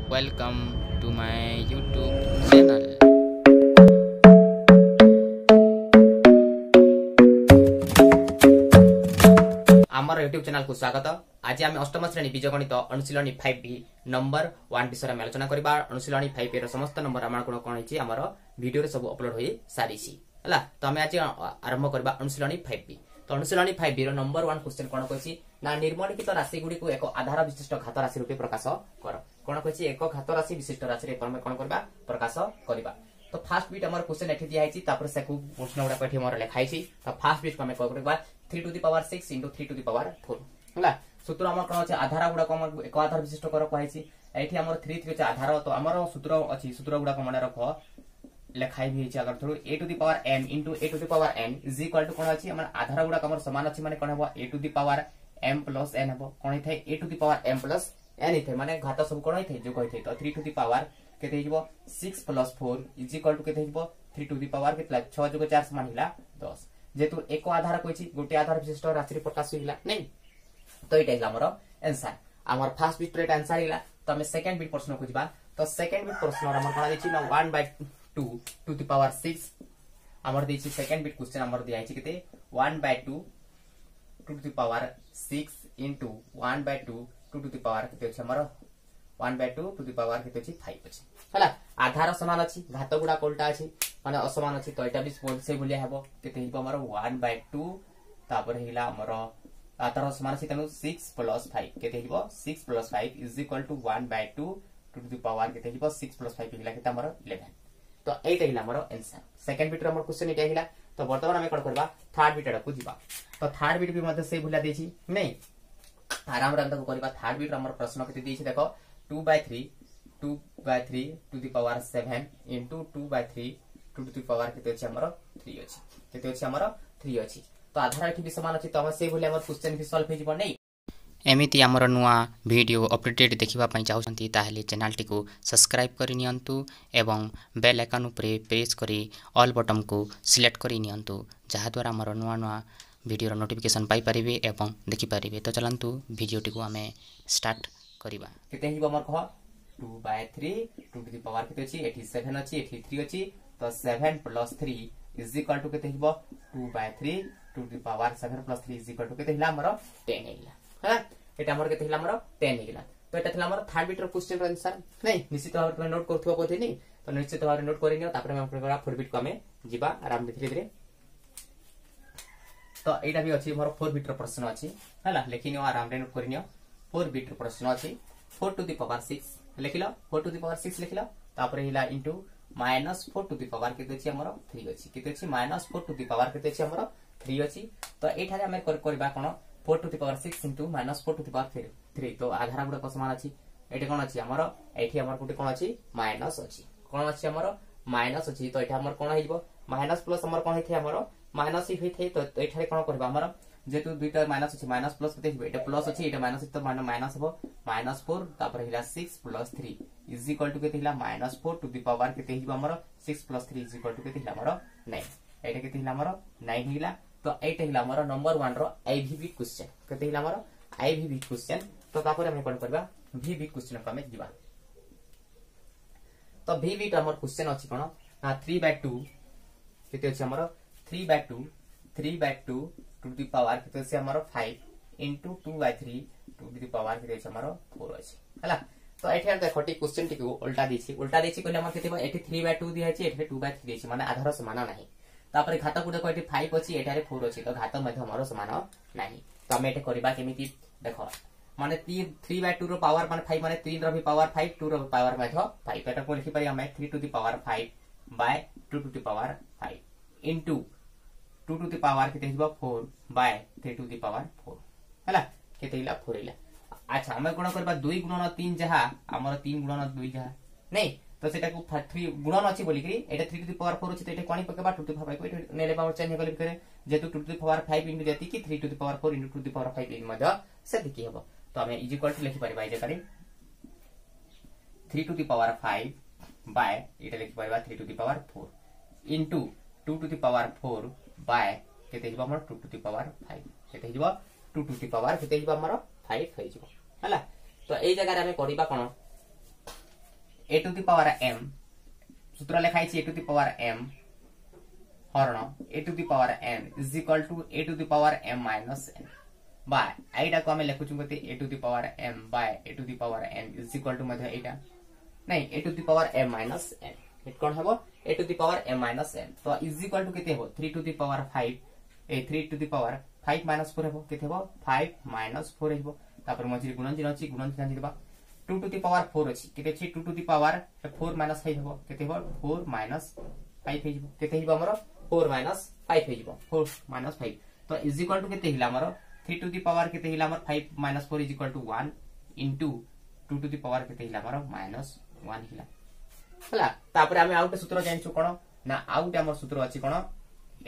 Welcome to my YouTube channel. आमर YouTube channel को स्वागत। आज आम अष्टम श्रेणी बीजगणित अनुशीलनी 5B नंबर 1 विषय में आलोचना करबा। अनुशीलनी 5B रो समस्त नंबर आम कोन हिची आमर वीडियो रे सब अपलोड होई सारीसी हला। तो हम आज आरंभ करबा अनुशीलनी 5B। तो अनुशीलनी 5B रो नंबर 1 क्वेश्चन कोन कहछि ना निर्मलिखित राशि गुडी को एक आधार विशिष्ट घात राशि रूपे प्रकाश कर। कोन कहछि एक घात राशि विशिष्ट राशि रे हम कोन करबा प्रकाश करबा। तो फास्ट बीट हमर क्वेश्चन एठी दिया हिची तापर से को प्रश्न गुडा पठी हमर लिखा हिची। तो फास्ट बीट को हम करबा 3 to the power 6 into 3 to the power 4 हला। सूत्र हमर कोन अछि आधार गुडा को हमर एक आधार विशिष्ट कर कहछि। एठी हमर 3 3 अछि आधार। तो हमर सूत्र अछि सूत्र गुडा को मन रखो लिखाई भी हिची। अगर थोड़ a to the power m into a to the power n is equal to कोन अछि हमर आधार गुडा हमर समान अछि माने कोन हबो a to the power m plus n हबो। कोन हिथै a to the power m plus n हिथै माने घात सब कोन हिथै जो हिथै। तो 3 to the power केते हिजबो 6 plus 4 is equal to केते हिजबो 3 to the power केतला 6 + 4 समान हिला 10। जेतु एक आधार कोइछि गोटे आधार विशिष्ट राशि प्रकाश हिला नै। तो एटा हिला हमर आंसर। हमर फर्स्ट बीट रेट आंसर हिला। तो हम सेकंड बीट प्रश्न खोजबा। तो सेकंड बीट प्रश्न हमर कोन दैछि ना 1/2 to the power 6 हमर दैछि। सेकंड बीट क्वेश्चन हमर दिया छि केते 1/2 to the power 6 into 1/2 to the power केते अछि हमर 1/2 to the power केते अछि 5 अछि हला। आधार समान अछि घात गुडा कोल्टा अछि माने असमान अछि। तो एटा भी से बोलिया हेबो केते हिबो हमर 1/2 तापर हिला हमर आधार समान अछि तनु 6 + 5 केते हिबो 6 + 5 is equal to 1/2 to the power केते हिबो 6 + 5 हिला केते हमर 11। तो एटा हिला हमर आंसर। सेकंड बीट रे हमर क्वेश्चन एटा हिला। तो वर्तमान हम कोन करबा थर्ड बीट रे को जिबा। तो थर्ड बीट भी मध्ये से भुला देछि नै आराम रे अंत को करबा। थर्ड बीट रे हमर प्रश्न केते देछि देखो 2/3 to the power 7 into 2/3 to the power केते अछि हमर 3 अछि केते अछि हमर 3 अछि। तो आधार एठी भी समान अछि। तो हम से भुले हमर क्वेश्चन भी सॉल्व हे जिवो नै। एमिति हमर नुआ वीडियो अपडेट देखिबा पई चाहउछंती ताहेले चैनल टी को सब्सक्राइब करि नियंतु एवं बेल आइकन ऊपर प्रेस करी ऑल बटन को सिलेक्ट करि नियंतु जहा द्वारा हमर नुआ वीडियो नोटिफिकेशन पाई परिबे एवं देखि परिबे। तो चलंतु वीडियो टी को हमें स्टार्ट करिबा। केते हिबो हमर कह 2/3 to the power केते अछि एठी 7 अछि एठी 3 अछि। तो 7 + 3 is equal to केते हिबो 2/3 to the power 7 + 3 is equal to केते हिला हमर 10 हिला हा। एटा हमर केते हिला हमर 10 हिला। तो एटा थिला हमर थर्ड बीट रो क्वेश्चन रो आंसर नै। निश्चित भाव तुम नोट करथुवा बोधे नै। तो निश्चित भाव नोट करि नियो तापर हम करबा फोर बीट को हमें जिबा आराम धीरे धीरे। तो एटा भी अछि हमर 4 बीट रो प्रश्न अछि हला। लेखि नियो आराम रे नोट करि नियो। 4 बीट रो प्रश्न अछि 4 to the power 6 लिखिलो 4 to the power 6 लिखिलो तापर हिला इनटू -4 to the power केते अछि हमर 3 अछि केते अछि -4 to the power केते अछि हमर 3 अछि। तो एठारे हम करबा कोन 4 to the power 6 into -4 to the power 3। तो आधार गुडा को समान अछि। एठी कोन अछि हमर एठी हमर गुटे कोन अछि माइनस अछि कोन अछि हमर माइनस अछि। तो एठी हमर कोन हिजबो माइनस प्लस हमर कोन हिथे हमर माइनस ही हिथे। तो एठारे कोन करबा हमर जेतु दुइटा माइनस अछि माइनस प्लस केते हिबो एटा प्लस अछि एटा माइनस अछि। तो माइनस हबो -4 तापर हिला 6 + 3 इज इक्वल टू केते हिला -4 to the power केते हिबो हमर 6 + 3 इज इक्वल टू केते हिला हमर 9 एटा केते हिला हमर 9 हिला। तो एटा हिला हमर नंबर 1 रो आईवीबी क्वेश्चन केते हिला हमर आईवीबी क्वेश्चन। तो तापर हम कोन करबा वीबी क्वेश्चन को हम दिबा। तो वीबी हमर क्वेश्चन अछि कोन 3/2 केते अछि हमर 3/2 to the power केते अछि हमर 5 into 2/3 to the power केते अछि हमर 4 अछि हला। तो एठी हम देखोटी क्वेश्चन टी को उल्टा देछि कहले हमर केते एठी 3/2 दिया अछि एठी 2/3 अछि माने आधार समान नाही। तापर घात गुडे को एठी 5 अछि एठारे 4 अछि। तो घात मध्ये हमर समान नाही। तो हम एठी करबा केमिति देखो माने 3/2 रो पावर माने 5 माने 3 रो भी पावर 5 2 रो पावर मध्ये 5 एटा को लिखि पारि हम 3 to the power 5 by 2 to the power 5 into 2 to the power केते हिबो 4 by 3 to the power 4 हला केते हिला 4 हिला। अच्छा हम कोन करबा 2 गुणन 3 जहा हमर 3 गुणन 2 जहा नै। तो सेटा को 3 गुणन अछि बोली कि एटा 3 to the power 4 अछि। तो एटा कोनी पकेबा 2 to the power 5 को नेले पावर चेंज हेबले करे जेतु 2 to the power 5 into जति कि 3 to the power 4 into 2 to the power 5 इन मध्ये से दिखि हेबो। तो हम इज इक्वल टू लिखि परिबा जे करी 3 to the power 5 by एटा लिखि परिबा 3 to the power 4 into 2 to the power 4 by केते हिबो हमर 2 to the power 5 केते हिबो 2 to the power केते हिबो हमर 5 होई जिवो हला। तो ए जगह रे हम करिबा कोन a to the power m सूत्र लिखाई a to the power m हरण a to the power m is equal to a to the power m minus n by eta को हम लिखुछु गते a to the power m by a to the power n is equal to मध्य एटा नहीं a to the power m minus n इट कोन हबो a to the power m minus n तो is equal to केते हो 3 to the power 5 A 3 to the power 5 minus 4 हबो केते हबो 5 minus 4 हबो तापर मझी गुणन चिन्ह अछि गुणन चिन्ह दिबा 2 to the power 4 अछि केते अछि 2 to the power 4 minus 5 हबो केते हबो 4 minus 5 हेजिबो केते हिबो हमरो 4 minus 5 हेजिबो 4 minus 5 तो is equal to केते हिला हमरो 3 to the power केते हिला हमर 5 minus 4 is equal to 1 into 2 to the power केते हिला हमर minus 1 हिला हला तापर हम आउट सूत्र जानछु कोन ना आउट हमर सूत्र अछि कोन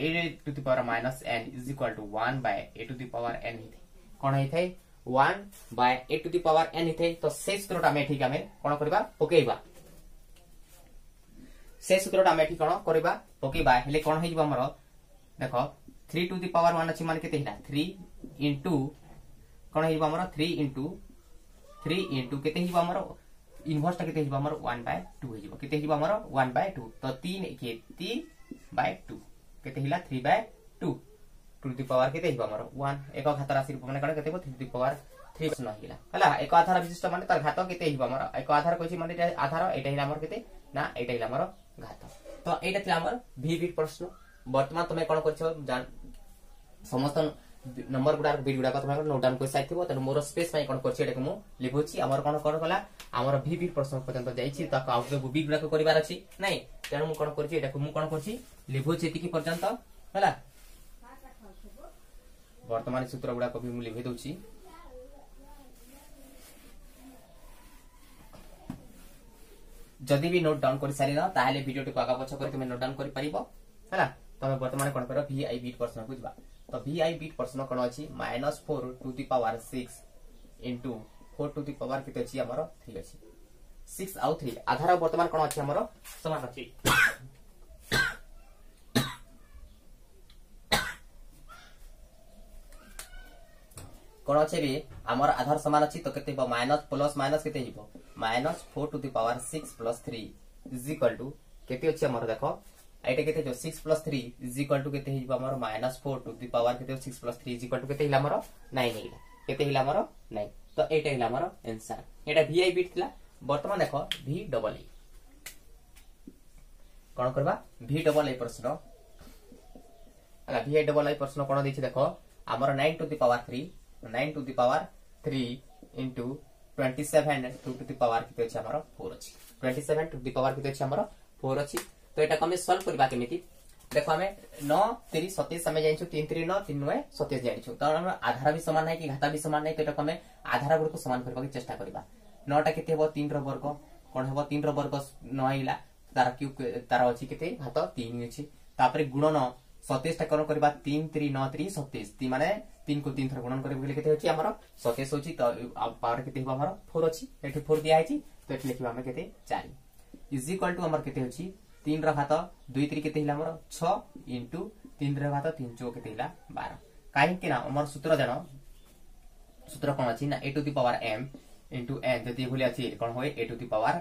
a to the power minus n is equal to 1 by a to the power n हिथे cone हिथे 1 by a to the power n हिथे तो से सूत्रटा में ठीक हमें कोन करबा पकेइबा से सूत्रटा में ठीक कोन करबा पकेइबा हेले कोन हेजिबा हमर देखो 3 to the power 1 अछि मान केते हिला 3 into कोन हेजिबा हमर 3 into केते हिबा हमर इनवर्स ता केते हिबा हमर 1 by 2 हेजिबा केते हिबा हमर 1 by 2 तो 3 के 3 by 2 केते हिला 3 by 2 टू द पावर केते हिबा हमर 1 एक घात राशि रूप माने कण केते 3 टू द पावर 3 न हिला हला एक आधार विशिष्ट माने तार घात केते हिबा हमर एक आधार कोछि माने आधार एटा हिला हमर केते ना एटा हिला हमर घात तो एटा थिला हमर v बिट प्रश्न वर्तमान तमे कोन करछो जान समस्त नंबर गुडा बिट गुडा को तमे नोट डाउन कर साइथिबो त मोर स्पेस पय कोन करछि एटा मु लिखोछि हमर कोन कला हमर v बिट प्रश्न पर्यंत जाईछि त आउट बी बिट गुडा को करिवार अछि नै तेनु मु कोन करछि एटा मु कोन करछि लिखोछि एति की पर्यंत हला वर्तमान सूत्र गुडा को भी मु लिखि दउछि जदि भी नोट डाउन कर सारी ना ताले वीडियो टी को आगा पछ कर तुम नोट डाउन कर परिबो हला तमे वर्तमान कोन करो vi बिट प्रश्न बुझबा तो vi बिट प्रश्न कोन अछि -4 to the power 6 into 4 to the power केते अछि हमरो 3 अछि 6 आउ 3 आधार वर्तमान कोन अछि हमरो समान अछि कोन अछि बे हमर आधार समान अछि तो केते माइनस प्लस माइनस केते हिबो -4 to the power 6 plus 3 is equal to केते अछि हमर देखो एटा केते जो 6 plus 3 is equal to केते हिबो हमर -4 टू द पावर केते 6 plus 3 is equal to केते हिला हमर 9 हिला केते हिला हमर 9 तो एटा हिला हमर आंसर एटा vi बिट थिला वर्तमान देखो v डबल ए कोन करबा v डबल ए प्रश्न अला vi डबल ए प्रश्न कोन दैछि देखो हमर 9 to the power 3 9 to the power 3 into 27 to the power किते अछि हमर 4 अछि 27 to the power किते अछि हमर 4 अछि तो एटा कमे सॉल्व करबा केमिति देखो हमें 9 3 27 समय जाइछु 3 3 9 3 9 27 जाइछु तो हमर आधार भी समान है कि घाता भी समान है तो एटा कमे आधार गुड को समान करबा के चेष्टा करबा 9 टा केते हो 3 रो वर्ग कोन हो 3 रो वर्ग 9 हिला तार क्यूब तार अछि केते घात 3 अछि तापर गुणन 27 टा कोन करबा 3 3 9 3 27 ती माने 3 को 3 थर गुणन करे बोले केते होची हमर 27 होची तो पावर केते हो हमर 4 अछि एठी 4 दिया आइची तो एठी लिखबा हम केते 4 इज इक्वल टू हमर केते होची 3 रा घात 2 3 केते हिला हमर 6 into 3 रा घात 3 4 केते हिला 12 काहे कि ना हमर सूत्र जानो सूत्र कोन अछि ना a to the power m into n जति बोले अछि कोन होय a to the power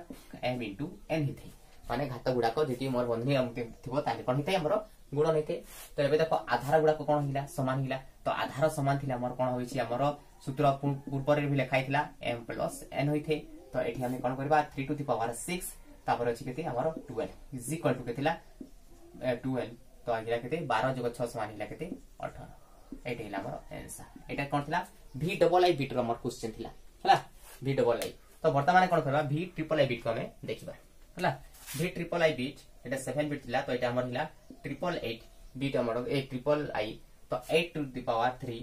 m into n हिथे माने घात गुडा को जति मोर बंधनी हमते थिबो ताले कोन हिथे हमर गुणन हेते तो एबे देखो आधार गुडा को कोन हिला समान हिला तो आधार समान थिला हमर कोन होइछि हमर सूत्र पूर्व रे भी लिखाइ थिला m plus n होइथे तो एठी हम कोन करबा 3 to the power 6 तापर अछि केते हमर 12 is equal to केतिला 12 तो आगिला केते 12 + 6 समान हिला केते 18 एठी हिला हमर आंसर एटा कोन थिला v डबल आई बिट रो हमर क्वेश्चन थिला हला v डबल आई तो वर्तमान कोन करबा v ट्रिपल आई बिट को हमें देखिबा हला v triple I bit Etah 7 bit थिला तो एटा हमर हिला 888 बिट हमर ए ट्रिपल आई तो 8 to the power 3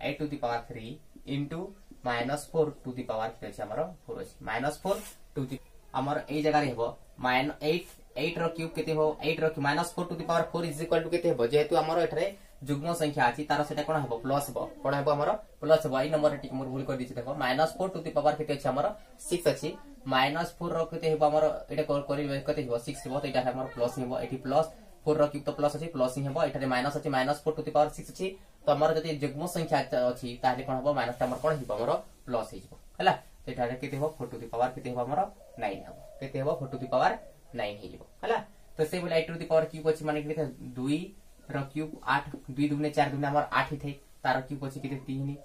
8 to the power 3 into -4 to the power केते छै हमर 4 अछि -4 to the हमर ए जगह रे हेबो -8 रो क्यूब केते हो 8 रो -4 to the power 4 is equal to केते हेबो जेहेतु हमर एठरे जुग्म संख्या अछि तार सेटा कोन हेबो प्लस हेबो कोन हेबो हमर प्लस हेबो ई नंबर टिक मोर भूल कर दिछि देखो -4 to the power केते अछि हमर 6 अछि -4 रो केते हेबो हमर एटा करि केते हेबो 6 हेबो तो एटा हमर प्लस हेबो एठी प्लस 4 रो क्यूब तो प्लस अछि प्लस ही हेबो एठारे माइनस अछि -4 to the power 6 अछि तो हमर जति जुग्म संख्या अछि ताले कोन हेबो माइनस हमर कोन हेबो हमर प्लस हेबो हला सेठारे केते हो 4 टू द पावर केते हो हमर 9 हो केते हो 4 टू द पावर 9 हे जिवो हला तो से बोले 8 टू द पावर क्यूब अछि माने केते 2 रो क्यूब 8 2 दुने 4 दुने हमर 8 थे तार क्यूब अछि केते 3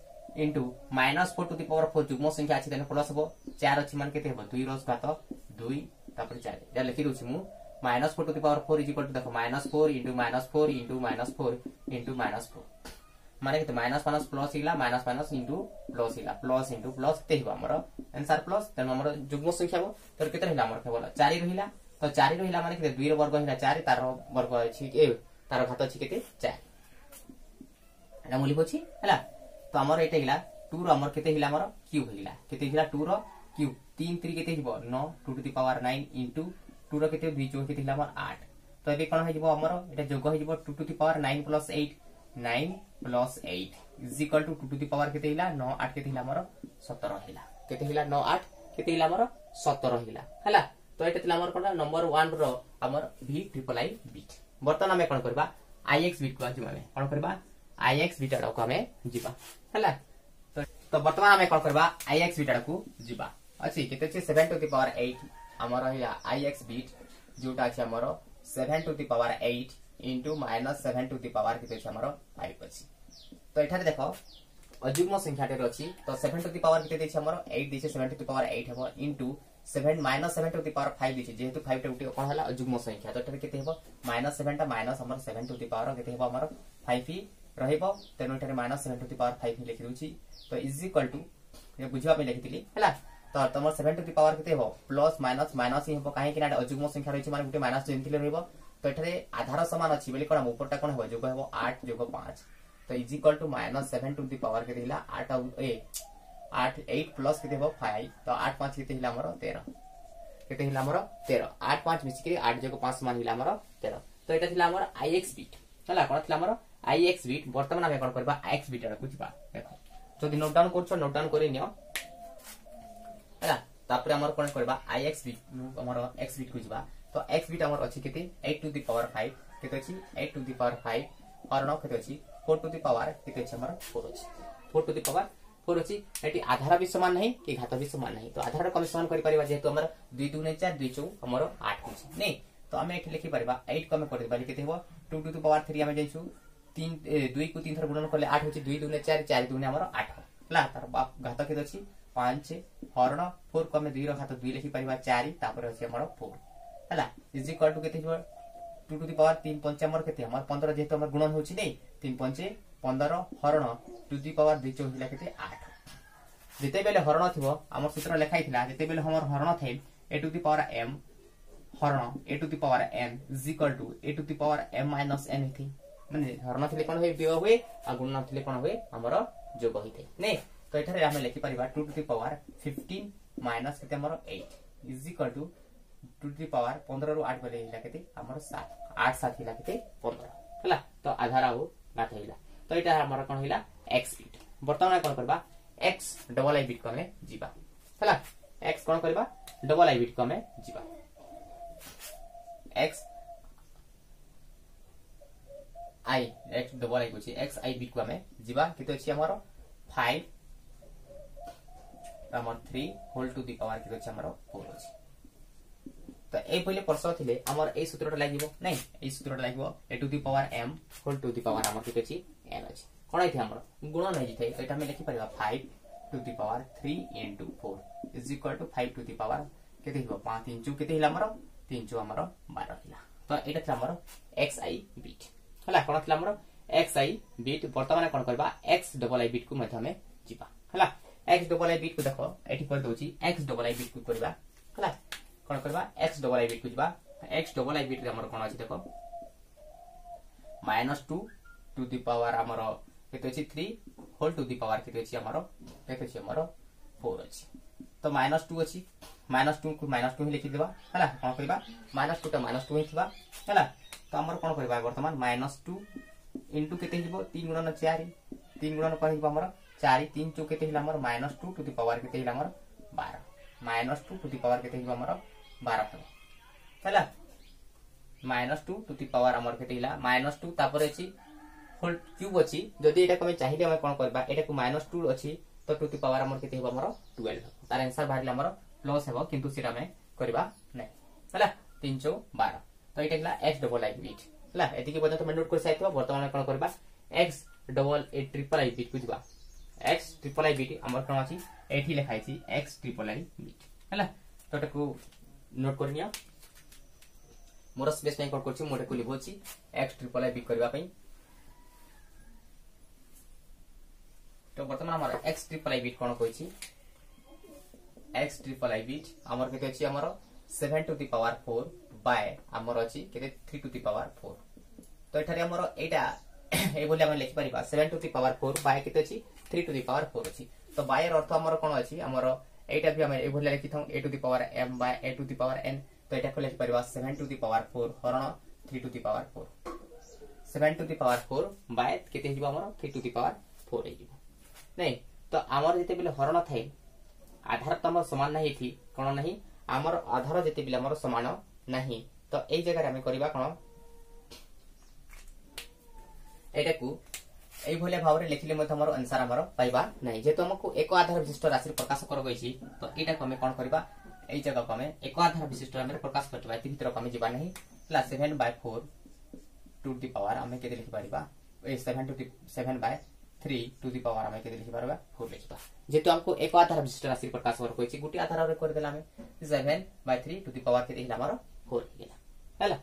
इनटू -4 टू द पावर 4 जुग्म संख्या अछि देले प्लस हो 4 अछि मान केते हो 2 रोस घात 2 तापर 4 या लिखि दोछि मु -4 to the power 4 equal to देखो -4 इनटू -4 इनटू -4 इनटू -4 माने के माइनस माइनस प्लस हिला माइनस माइनस इनटू प्लस हिला प्लस इनटू प्लस ते हिबा हमर आंसर प्लस त हमर जुग्म संख्या हो तर केते हिला हमर केवल 4 रहिला तो 4 रहिला माने के 2 रो वर्ग हिला 4 तार वर्ग अछि ए तार घात अछि केते 4 एटा मूल्य होछि हला तो हमर एटा हिला 2 रो हमर केते हिला हमर क्यूब हिला केते हिला 2 रो क्यूब 3 3 केते हिबो 9 2 टू द पावर 9 इनटू 2 रो केते 2 जो केते हिला हमर 8 तो एबे कोन हे जिवो हमर एटा जोग हे जिवो 2 to the power 9 plus 8 9 plus 8 is equal to 2 to the power केते हिला 9 8 केते हिला हमर 17 हिला केते हिला 9 8 केते हिला हमर 17 हिला हला तो एटा तिला हमर कोन नंबर 1 रो हमर v ट्रिपल आई बिट बर्तन हमें कोन करबा ix बिट को जिमाने कोन करबा ix बिट को हमें जिबा हला तो बर्तमान हमें कोन करबा ix बिट को जिबा अछि केते छै 7 टू द पावर 8 हमर हिला ix बिट जोटा छै हमर 7 to the power 8 into -7 to the power केते छै हमर 5 अछि तो एठारे देखो अजुग्म संख्या टे अछि तो 7 टू द पावर केते दै छै हमर 8 दै छै 7 टू द पावर 8 हेबो इनटू 7 -7 टू द पावर 5 दै छै जेहेतु 5 टे उठे कोन हला अजुग्म संख्या तो एठारे केते हेबो -7 टा माइनस हमर 7 टू द पावर केते हेबो हमर 5 ही रहइबो तेनो एठारे -7 टू द पावर 5 ही लिखि दोछि तो इज इक्वल टू ये बुझिबा पे लिखितिली हला तो तमर 7 टू द पावर केते हेबो प्लस माइनस माइनस ही हेबो काहे कि ना अजुग्म संख्या रहै छै माने गुटे माइनस जेंतिले रहइबो तो एठारे आधार समान अछि बोली कोन ऊपरटा कोन हेबो जोग हेबो 8 जोग 5 तो is equal to -7 to the power के दिला 8 8 प्लस के देबो 5 तो 8 5 केते हिला हमर 13 केते हिला हमर 13 8 5 मिस के 8 जोग 5 समान हिला हमर 13 तो एटा थिला हमर ix बिट हला कोन थिला हमर ix बिट वर्तमान हम कोन करबा x बिट रा कुछ बा देखो जदि नोट डाउन करछो नोट डाउन करि नियो हला तापर हमर कोन करबा ix बिट हमर x बिट कुछ बा तो x बिट हमर अछि केते 8 टू द पावर 5 केते अछि 8 टू द पावर 5 और न केते अछि 4 टू द पावर केते अछि हमर 4 अछि 4 टू द पावर 4 अछि एटी आधार भी समान नहीं कि घात भी समान नहीं तो आधार को समान करि परिबा जेहेतु हमर 2 2 ने 4 2 4 हमर 8 होछि नहीं तो हमें एठी लिखि परिबा 8 को हमें कर दिबा केते हेबो 2 टू द पावर 3 हमें जैछु 3 2 को 3 थर गुणन करले 8 होछि 2 2 ने 4 4 2 ने हमर 8 हला तार बाप घात केते अछि 5 हरण 4 को हमें 2 रो घात 2 लिखि परिबा 4 तापर अछि हमर 4 हला इज इक्वल टू केते हेबो 2 टू द पावर 3 5 हमर केते हमर 15 जेहेतु हमर गुणन होछि नै 3 5 15 हरण 2 द पावर 2 4 हिला केते 8 जेते बेले हरण थिबो हमर सूत्र लेखाइ थिला जेते बेले हमर हरण थे a to the power m हरण a to the power n is equal to a to the power m minus n थी माने हरण थिले कोन होय वियोग होय आ गुणन थिले कोन होय हमर जोग होइथे नै तो एठारे हम लिखि परिबा 2 टू द पावर 15 माइनस केते हमर 8 is equal to 2 to the power 15 रो 8 बेले हिला केते हमर 7 8 7 हिला केते 15 हला तो आधार हो बात हिला तो एटा हमर कोन हिला x बिट वर्तमान कोन करबा x डबल आई बिट को हमें जीवा हला x कोन करबा डबल आई बिट को हमें जीवा x डबल आई को छी x आई बिट को हमें जीवा केते छी हमर 5 हमर 3 होल टू द पावर केते छी हमर 4 अछि तो ए पहिले प्रश्न थिले हमर ए सूत्रटा लागिबो नै ए सूत्रटा लागिबो a to the power m whole to the power हमर केते छी n अछि कोन आइथे हमर गुणन नै जिथे एटा हम लिखि परिबा 5 to the power 3 into 4 is equal to 5 to the power केते हिबो 5 3 चु केते हिला हमर 3 चु हमर 12 हिला तो एटा छ हमर xi बिट हला कोन थिला हमर xi बिट वर्तमान कोन करबा x डबल आई बिट को मध्य में जिबा हला x डबल आई बिट को देखो एठी कर दोची x डबल आई बिट को करबा हला कोन करबा x डबल आई बिट को जिबा x डबल आई बिट हमर कोन अछि देखो -2 टू द पावर हमर केते अछि 3 होल टू द पावर केते अछि हमर केते अछि हमर 4 अछि तो -2 अछि -2 को -2 ही लिखि देबा हला कोन करबा -2 टा -2 ही थिबा हला तो हमर कोन करबा वर्तमान -2 इनटू केते हिबो 3 गुणन 4 3 गुणन पर हिबो हमर 4 3 चो केते हिला हमर -2 टू द पावर केते हिला हमर 12 -2 टू द पावर केते हिबो हमर 12 हेबो हला -2 टू द पावर हमर केते हिला -2 तापर अछि होल क्यूब अछि जदि एटा कमे चाहिले हम कोन करबा एटा को -2 अछि तो टू दी पावर हमर केते हेबो हमर 12 तार आंसर बाहर हमर प्लस हेबो किंतु सिरा में करबा नै हला 3 4 12 तो एटा हला x डबल आई बिट हला एति के पता तो नोट कर साइतो वर्तमान कोन करबा x double A triple I bit बुझबा x ट्रिपल आई बिट हमर कोन अछि एठी लिखाइ छी x ट्रिपल आई बिट हला तो टको नोट करनिया मोर स्पेस नै कोड करछि मोटे को लिखो छी x ट्रिपल आई बिट करबा पई तो वर्तमान हमर x ट्रिपल आई बिट कोन कहछि x ट्रिपल आई बिट हमर केते अछि हमर 7 टू द पावर 4 बाय हमर अछि केते 3 टू द पावर 4 तो एठारे हमर एटा ए बोली हम लिखि परिबा 7 टू द पावर 4 बाय केते अछि 3 टू द पावर 4 अछि तो बाय र अर्थ हमर कोन अछि हमर एटा भी हम ए बोली लिखि थौ a to the power m by a to the power n तो एटा को लिखि परिबा 7 टू द पावर 4 हरण 3 to the power 4 7 to the power 4 by केते हिबो हमर 3 टू द पावर 4 हिबो नै तो हमर जेते बिले हरण थाई आधार तो हमर समान नहीं थी कोन नहीं हमर आधार जेते बिले हमर समान नहीं तो ए जगह हमें करबा कोन एटा को ए भले भाव रे लिखिले मत हमर आंसर हमर पाइबा नहीं जेतो हमको एक आधार विशिष्ट राशि प्रकाश कर गइछि तो एटा को हमें कोन करबा ए जगह को हमें एक आधार विशिष्ट हमें प्रकाश करबा एति भीतर को हमें जिबा नहीं plus 7 by 4 to the power हमें केते लिखि परिबा ए 7 to the 7 by 3 to the power हमें केते लिखि परबा 4 लिखबा जेतो हमको एक आधार विशिष्ट राशि प्रकाश कर कोइछि गुटी आधार रे कर देला हमें 7 बाय 3 टू द पावर केते हिला हमर 4 हिला हैला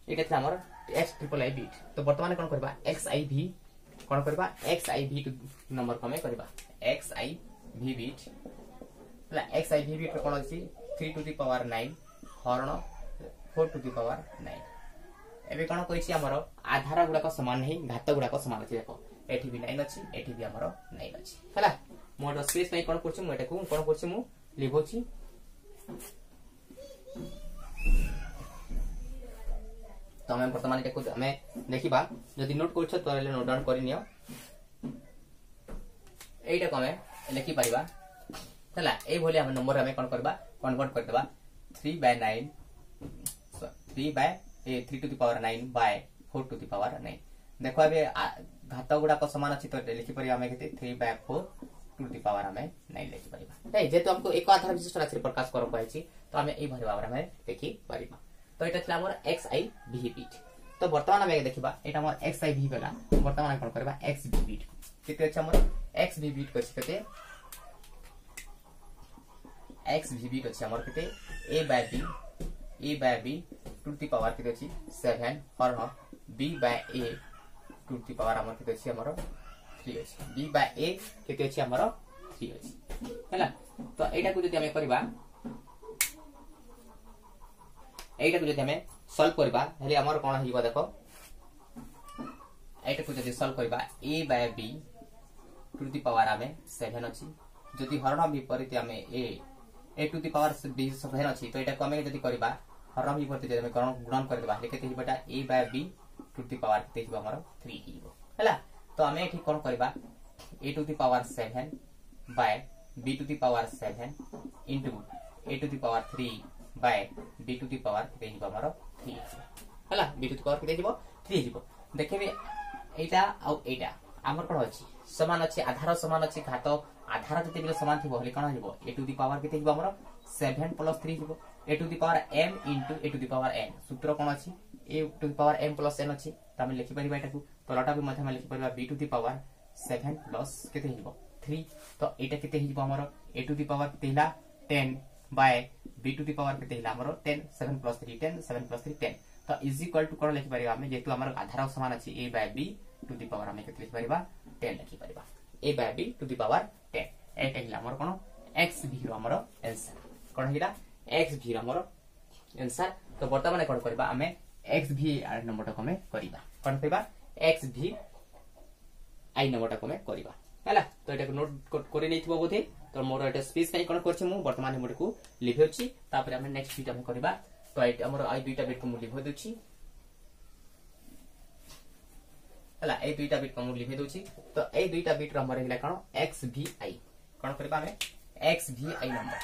एटा था हमर x ट्रिपल आई बिट तो वर्तमान कोन करबा xi कोन करबा xi नंबर को हमें करबा xi बिट हला xi बिट कोन अछि 3 टू द पावर 9 हरण 4 टू द पावर 9 एबे कोन कहिछि हमर आधार गुडा को समान नहीं घात गुडा को समान अछि देखो एठी भी 9 अछि एठी भी हमर 9 अछि हला मोर स्पेस नै कोन करछि मु एटा को कोन करछि मु लिखोछि तो हमें वर्तमान एटा को हमें देखिबा यदि नोट करछ तो ले नोट डाउन करि नियो एटा को हमें लिखि परिबा हला ए भले हम नंबर हमें कोन करबा कन्वर्ट कर देबा 3 by 9 3 by 3 to the power 9 by 4 to the power 9 देखो अबे घात गुडा को समान अछि तो लिखि परिबा हमें केते 3 बाय 4 टू द पावर हमें 9 लिखि परिबा नै जे तो हमको एक आधार विशिष्ट राशि प्रकाश कर पाइछि तो हमें ए भरे भाव हमें देखि परिबा तो एटा छला हमर xi v बिट तो वर्तमान हमें देखिबा एटा हमर xi v बेला वर्तमान कोन करबा xv बिट केते अछि हमर xv बिट कछि केते xv बिट अछि हमर केते a by b to the power केते अछि 7 हरण b by a to the power हमर केते अछि हमर 3 अछि b बाय a केते अछि हमर 3 अछि हैला तो एटा को जदि हमें करबा एटा को जदि हमें सॉल्व करबा हेले हमर कोन हिबा देखो एटा को जदि सॉल्व करबा a by b to the power हमें 7 अछि जदि हरण विपरीत हमें a to the power b 7 अछि तो एटा को हमें जदि करबा हरण विपरीत जदि हमें गुणन कर देबा हेले केते हिबाटा a by b to the power केते हिबा हमर 3 हिबो हैला तो हमें एठी कोन करबा a to the power 7 by b to the power 7 into a to the power 3 by b to the power केते हिबा हमर 3 हला b टू द पावर केते हिबो 3 हिबो देखबे एटा आ एटा हमर कोन अछि समान अछि आधार समान अछि घात आधार जते बिले समान थिबो हले कोन हिबो a टू द पावर केते हिबो हमर 7 प्लस 3 हिबो a to the power m into a to the power n सूत्र कोन अछि a to the power m plus n अछि त हम लिखि परिबा एटा को तलटा भी मध्य में लिखि परिबा b to the power 7 plus केते हिबो 3 तो एटा केते हिबो हमर a टू द पावर केते हिला 10 by b to the power केते हिला हमर 10 7 प्लस 3 10 7 प्लस 3 10 तो इज इक्वल टू कोन लिखि परिबा हम जेतु हमर आधार समान अछि a by b to the power हम केते लिखि परिबा 10 लिखि परिबा a by b to the power 10 एटा हिला हमर कोन x v हमर आंसर कोन हिला x v हमर आंसर तो वर्तमान कोन करबा हमें x v आर नंबर को हमें करबा कोन करबा x v आई नंबर को हमें करबा हैला तो एटा को नोट करि नै थिबो बोथे तो मोर एटा स्पेस काई कोन करछि मु वर्तमान हमर को लिखौछि तापर हम नेक्स्ट बिट हम करबा तो एटा हमर आई दुईटा बिट को मु लिखौ दोछि हला ए दुईटा बिट को मु लिखै दोछि तो ए दुईटा बिट रो हमर हिला कोन xvi कोन करबा हमें xvi नंबर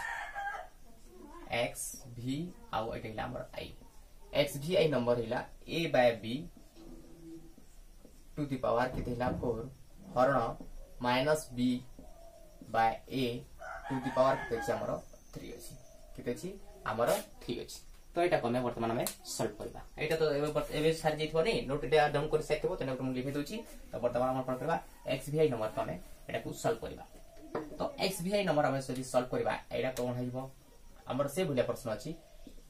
xv आउ एटा हिला हमर i xvi नंबर हिला a by b to the power केते हिला 4 हरण minus b by a to the power केते अछि हमर 3 अछि केते अछि हमर 3 अछि तो एटा को वर्तमान में सॉल्व करबा एटा तो एबे सार जेथबो नै नोट एटा डाउन कर सकथबो तने हम लिखि दोछि तो वर्तमान हम कोन करबा xvi नंबर को हमें एटा को सॉल्व करबा तो xvi नंबर हम यदि सॉल्व करबा एटा कोन हेबो हमर से भलिया प्रश्न अछि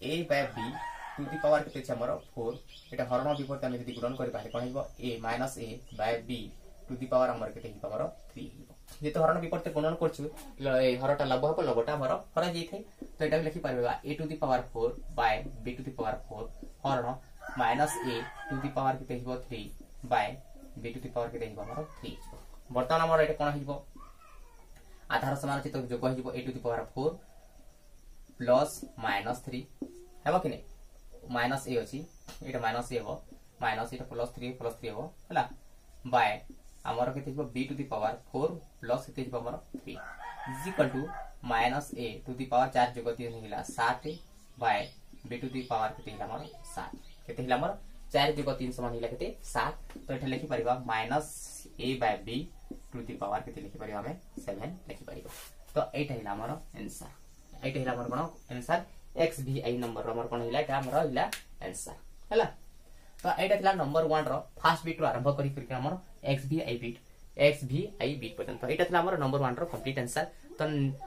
a by b to the power केते अछि हमर 4 एटा हरण विपरीत हम यदि गुणन करबा कोन हेबो a minus a by b to the power हमर केते हेबो हमर 3 हेबो जे तो हरण विपरीत गुणन करछु हरटा लंब हेबो लंबटा हमर हर जाई थे तो एटा लिखि परबा a to the power 4 by b to the power 4 हरण minus a to the power केते हेबो 3 by b to the power केते हेबो हमर 3 वर्तमान हमर एटा कोन हेबो आधार समान अछि तो जोग हेबो a to the power 4 plus minus 3 हेबो कि नै माइनस a अछि एटा माइनस a हेबो माइनस एटा प्लस 3 हेबो हला बाय हमर केते हेबो b to the power 4 plus केते हेबो हमर 3 is equal to minus a to the power 4 जोग 3 हिला 7 by b to the power केते हिला हमर 7 केते हिला हमर 4 जोग 3 समान हिला केते 7 तो एटा लिखि परिबा minus a by b to the power केते लिखि परिबा हमें 7 लिखि परिबा तो एटा हिला हमर आंसर एटा हिला हमर कोन आंसर xvi नंबर हमर कोन हिला एटा हमर हिला आंसर हला तो एटा थिला नंबर 1 रो फर्स्ट बिट रो आरंभ करी करके हमर xvi बिट पर्यंत एटा थिला हमर नंबर 1 रो कंप्लीट आंसर तो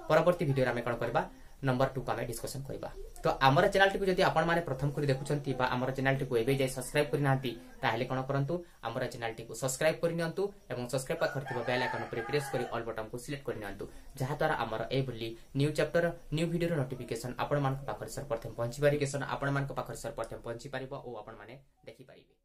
परवर्ती वीडियो रे हम कोन करबा नंबर 2 को हम डिस्कशन करबा तो हमर चैनल टी को जदी आपण माने प्रथम करी देखुछंती बा हमर चैनल टी को एबे जाय सब्सक्राइब करि नांती ताहेले कोन करंतु हमर चैनल टी को सब्सक्राइब करि नियंतु एवं सब्सक्राइब पर करथिबा बेल आइकन पर प्रेस करी ऑल बटन को सिलेक्ट करि नियंतु जहा द्वारा हमर ए बुली न्यू चैप्टर न्यू वीडियो रो नोटिफिकेशन आपण मान को पाखर सर प्रथम पहुंची पारिकेशन आपण मान को पाखर सर प्रथम पहुंची पारिबो ओ आपण माने देखि पारिबे।